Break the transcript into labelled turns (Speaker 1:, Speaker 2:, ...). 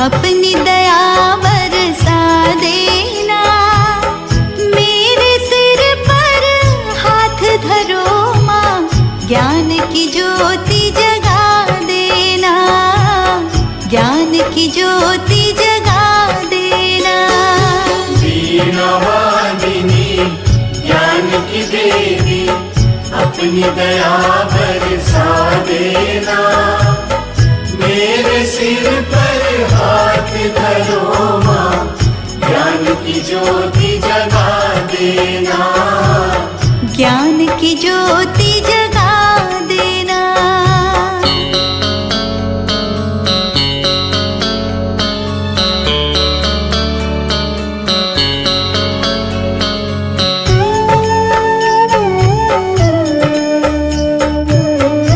Speaker 1: अपनी दया बरसा देना। मेरे सिर पर हाथ धरो माँ, ज्ञान की ज्योति जगा देना, ज्ञान की ज्योति जगा देना।
Speaker 2: वीणा वादिनी ज्ञान की देवी, अपनी दया बरसा देना। मेरे सिर पर हाथ धरो माँ, ज्ञान की ज्योति जगा देना,
Speaker 1: ज्ञान की ज्योति